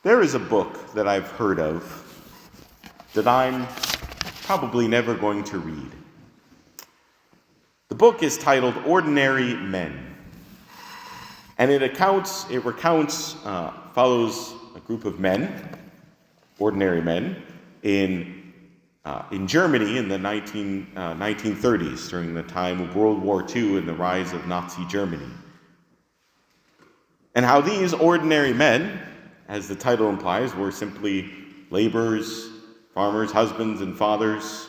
There is a book that I've heard of that I'm probably never going to read. The book is titled Ordinary Men, and it follows a group of men, ordinary men, in Germany in the 1930s, during the time of World War II and the rise of Nazi Germany. And how these ordinary men, as the title implies, were simply laborers, farmers, husbands, and fathers.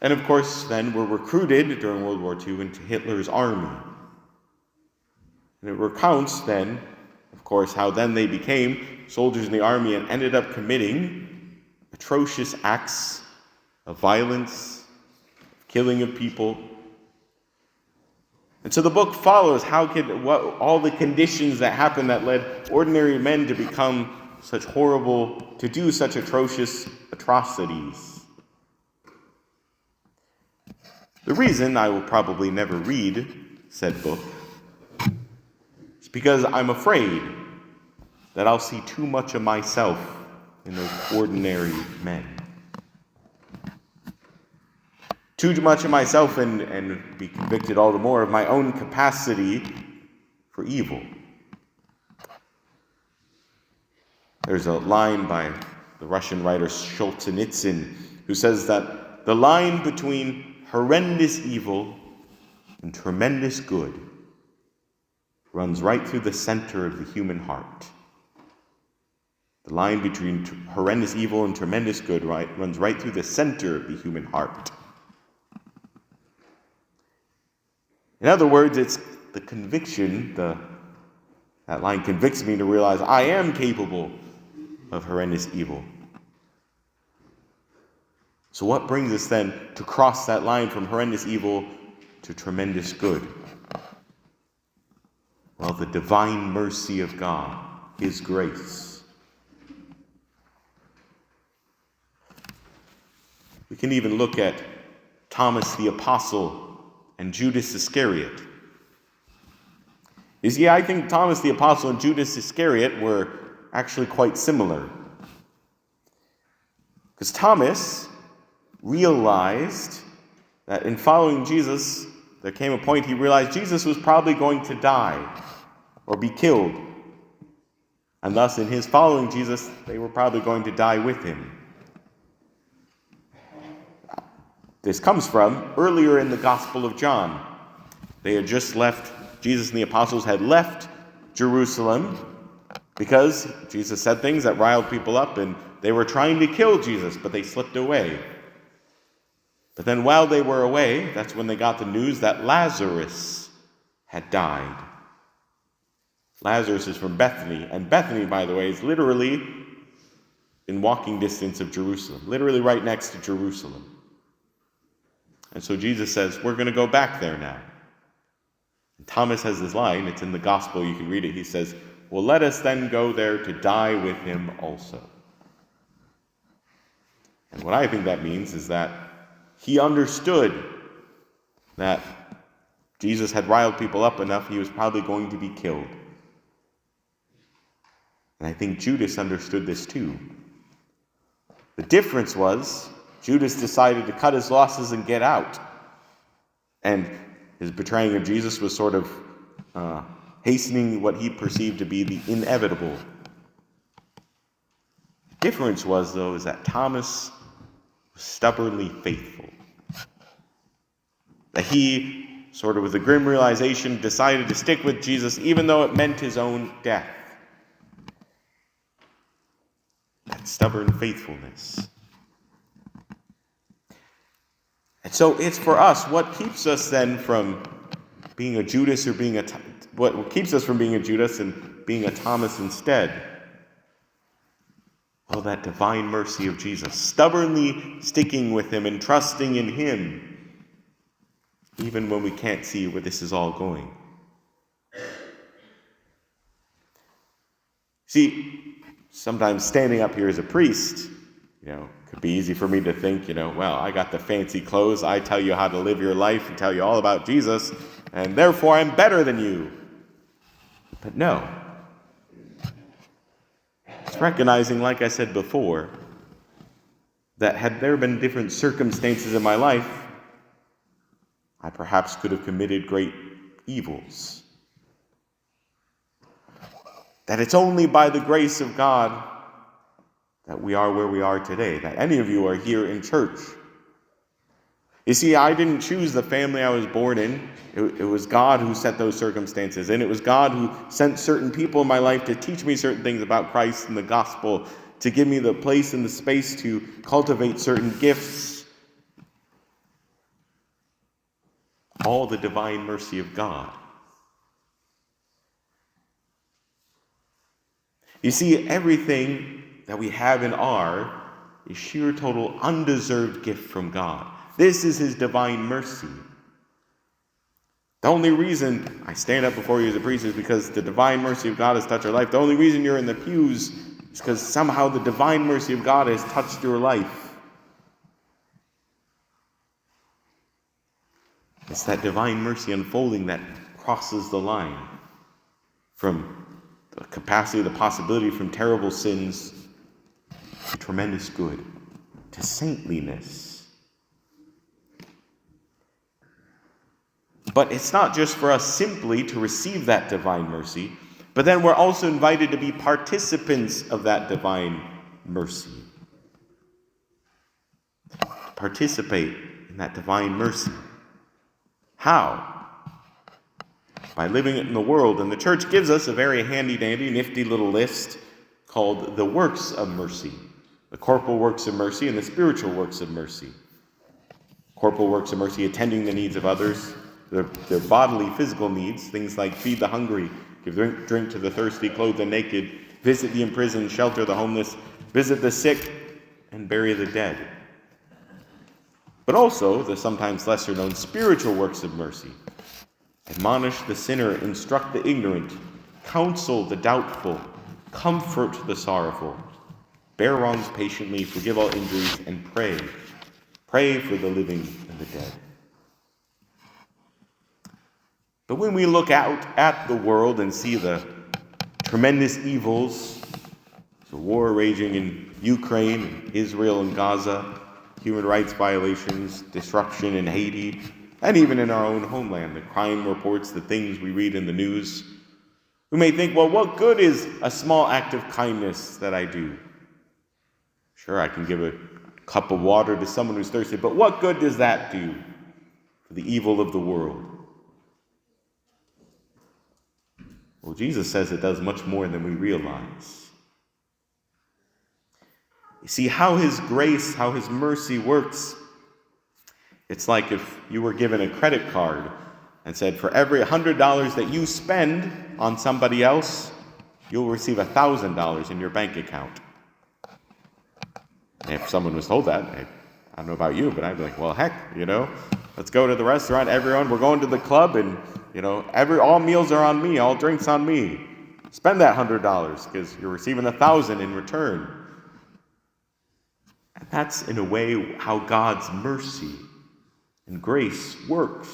And of course, then were recruited during World War II into Hitler's army. And it recounts then, of course, how then they became soldiers in the army and ended up committing atrocious acts of violence, killing of people. And so the book follows all the conditions that happened that led ordinary men to become to do such atrocious atrocities. The reason I will probably never read said book is because I'm afraid that I'll see too much of myself in those ordinary men. Too much of myself and be convicted all the more of my own capacity for evil. There's a line by the Russian writer Solzhenitsyn who says that the line between horrendous evil and tremendous good runs right through the center of the human heart. The line between horrendous evil and tremendous good runs right through the center of the human heart. In other words, it's the conviction, that line convicts me to realize I am capable of horrendous evil. So what brings us then to cross that line from horrendous evil to tremendous good? Well, the divine mercy of God, His grace. We can even look at Thomas the Apostle and Judas Iscariot. You see, I think Thomas the Apostle and Judas Iscariot were actually quite similar. Because Thomas realized that in following Jesus, there came a point he realized Jesus was probably going to die or be killed. And thus, in his following Jesus, they were probably going to die with him. This comes from earlier in the Gospel of John. They had just left, Jesus and the apostles had left Jerusalem because Jesus said things that riled people up and they were trying to kill Jesus, but they slipped away. But then while they were away, that's when they got the news that Lazarus had died. Lazarus is from Bethany, and Bethany, by the way, is literally in walking distance of Jerusalem, literally right next to Jerusalem. And so Jesus says, we're going to go back there now. And Thomas has this line, it's in the gospel, you can read it. He says, well, let us then go there to die with him also. And what I think that means is that he understood that Jesus had riled people up enough, he was probably going to be killed. And I think Judas understood this too. The difference was, Judas decided to cut his losses and get out. And his betraying of Jesus was sort of hastening what he perceived to be the inevitable. The difference was, though, is that Thomas was stubbornly faithful. That he, sort of with a grim realization, decided to stick with Jesus even though it meant his own death. That stubborn faithfulness. And so it's for us, what keeps us then from being a Judas or what keeps us from being a Judas and being a Thomas instead? Well, that divine mercy of Jesus, stubbornly sticking with him and trusting in him, even when we can't see where this is all going. See, sometimes standing up here as a priest, could be easy for me to think, well, I got the fancy clothes, I tell you how to live your life and tell you all about Jesus, and therefore I'm better than you. But no. It's recognizing, like I said before, that had there been different circumstances in my life, I perhaps could have committed great evils. That it's only by the grace of God that we are where we are today, that any of you are here in church. You see, I didn't choose the family I was born in. It was God who set those circumstances, and it was God who sent certain people in my life to teach me certain things about Christ and the gospel, to give me the place and the space to cultivate certain gifts. All the divine mercy of God. You see, everything that we have and are is sheer total undeserved gift from God. This is his divine mercy. The only reason I stand up before you as a priest is because the divine mercy of God has touched our life. The only reason you're in the pews is because somehow the divine mercy of God has touched your life. It's that divine mercy unfolding that crosses the line from the capacity, the possibility from terrible sins to tremendous good, to saintliness. But it's not just for us simply to receive that divine mercy, but then we're also invited to be participants of that divine mercy. Participate in that divine mercy. How? By living it in the world. And the church gives us a very handy-dandy, nifty little list called the works of mercy. The corporal works of mercy and the spiritual works of mercy. Corporal works of mercy, attending the needs of others, their bodily, physical needs, things like feed the hungry, give drink to the thirsty, clothe the naked, visit the imprisoned, shelter the homeless, visit the sick, and bury the dead. But also the sometimes lesser known spiritual works of mercy. Admonish the sinner, instruct the ignorant, counsel the doubtful, comfort the sorrowful, bear wrongs patiently, forgive all injuries, and pray. Pray for the living and the dead. But when we look out at the world and see the tremendous evils, the war raging in Ukraine, and Israel and Gaza, human rights violations, disruption in Haiti, and even in our own homeland, the crime reports, the things we read in the news, we may think, well, what good is a small act of kindness that I do? Sure, I can give a cup of water to someone who's thirsty, but what good does that do for the evil of the world? Well, Jesus says it does much more than we realize. You see, how his grace, how his mercy works, it's like if you were given a credit card and said, for every $100 that you spend on somebody else, you'll receive $1,000 in your bank account. And if someone was told that, I don't know about you, but I'd be like, well, heck, let's go to the restaurant, everyone, we're going to the club, and all meals are on me, all drinks on me. Spend that $100 because you're receiving $1,000 in return. And that's, in a way, how God's mercy and grace works.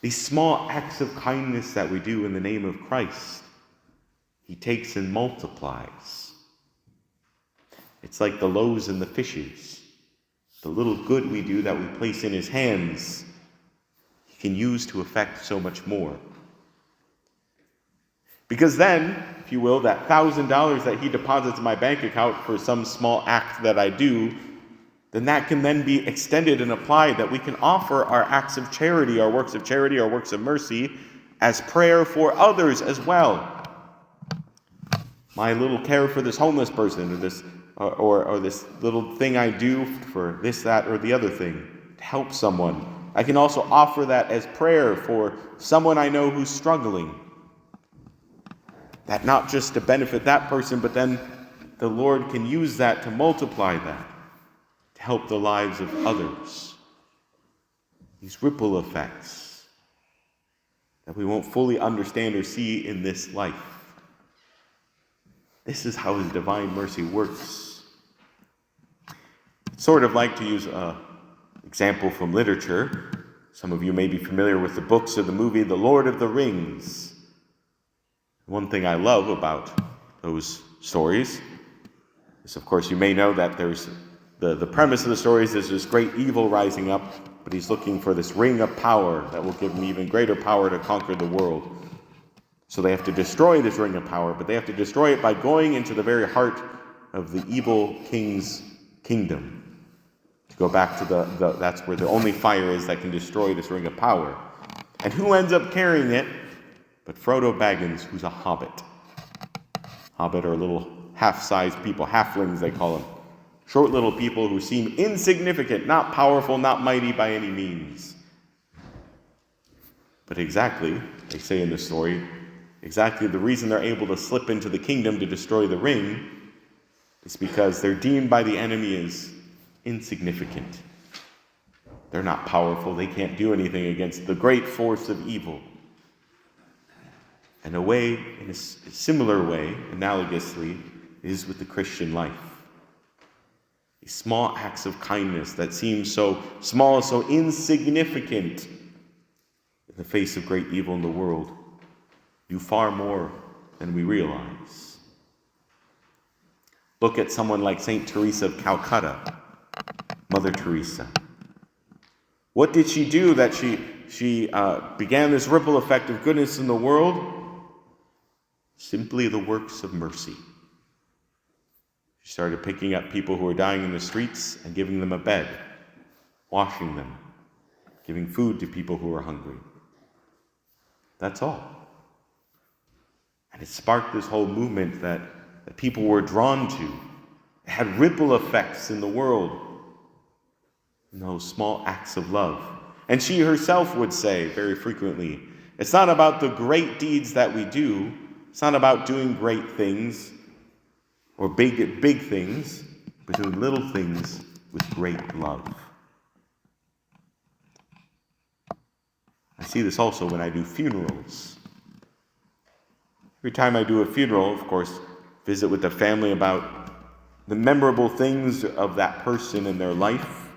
These small acts of kindness that we do in the name of Christ, he takes and multiplies. It's like the loaves and the fishes. The little good we do that we place in his hands, he can use to effect so much more. Because then, if you will, that $1,000 that he deposits in my bank account for some small act that I do, then that can then be extended and applied, that we can offer our acts of charity, our works of mercy, as prayer for others as well. My little care for this homeless person, or this little thing I do for this, that, or the other thing, to help someone. I can also offer that as prayer for someone I know who's struggling. That not just to benefit that person, but then the Lord can use that to multiply that, to help the lives of others. These ripple effects that we won't fully understand or see in this life. This is how his divine mercy works. It's sort of like, to use an example from literature, some of you may be familiar with the books or the movie The Lord of the Rings. One thing I love about those stories is, of course, you may know that there's the premise of the stories is this great evil rising up, but he's looking for this ring of power that will give him even greater power to conquer the world. So they have to destroy this ring of power, but they have to destroy it by going into the very heart of the evil king's kingdom. To go back to that's where the only fire is that can destroy this ring of power. And who ends up carrying it but Frodo Baggins, who's a hobbit. Hobbit are little half-sized people, halflings they call them. Short little people who seem insignificant, not powerful, not mighty by any means. But exactly, they say in the story, exactly the reason they're able to slip into the kingdom to destroy the ring is because they're deemed by the enemy as insignificant. They're not powerful. They can't do anything against the great force of evil. And in a similar way, analogously, is with the Christian life. These small acts of kindness that seem so small, so insignificant in the face of great evil in the world, do far more than we realize. Look at someone like St. Teresa of Calcutta, Mother Teresa. What did she do that she began this ripple effect of goodness in the world? Simply the works of mercy. She started picking up people who were dying in the streets and giving them a bed, washing them, giving food to people who were hungry. That's all. And it sparked this whole movement that people were drawn to. It had ripple effects in the world, in those small acts of love. And she herself would say very frequently, it's not about the great deeds that we do, it's not about doing great things or big things, but doing little things with great love. I see this also when I do funerals. Every time I do a funeral, of course, visit with the family about the memorable things of that person in their life.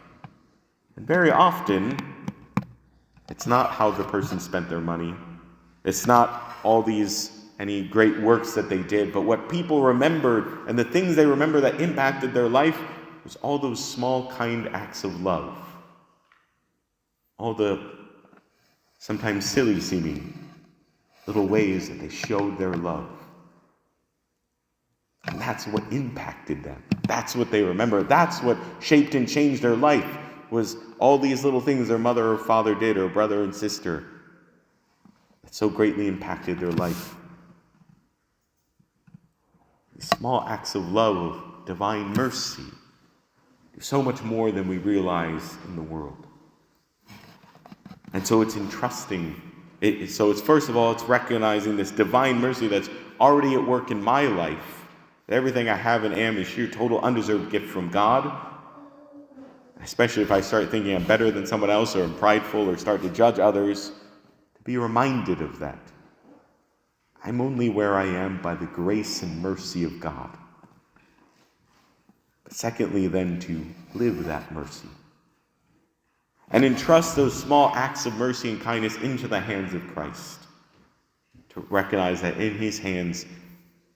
And very often, it's not how the person spent their money. It's not any great works that they did, but what people remembered and the things they remember that impacted their life was all those small, kind acts of love. All the sometimes silly-seeming little ways that they showed their love. And that's what impacted them. That's what they remember. That's what shaped and changed their life, was all these little things their mother or father did, or brother and sister, that so greatly impacted their life. These small acts of love, of divine mercy, do so much more than we realize in the world. And so it's entrusting. First of all, it's recognizing this divine mercy that's already at work in my life. Everything I have and am is sheer, total, undeserved gift from God. Especially if I start thinking I'm better than someone else, or I'm prideful, or start to judge others, to be reminded of that. I'm only where I am by the grace and mercy of God. But secondly, then, to live that mercy. And entrust those small acts of mercy and kindness into the hands of Christ. To recognize that in his hands,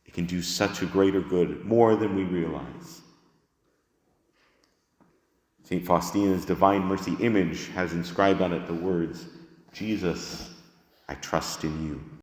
it can do such a greater good, more than we realize. St. Faustina's Divine Mercy image has inscribed on it the words, Jesus, I trust in you.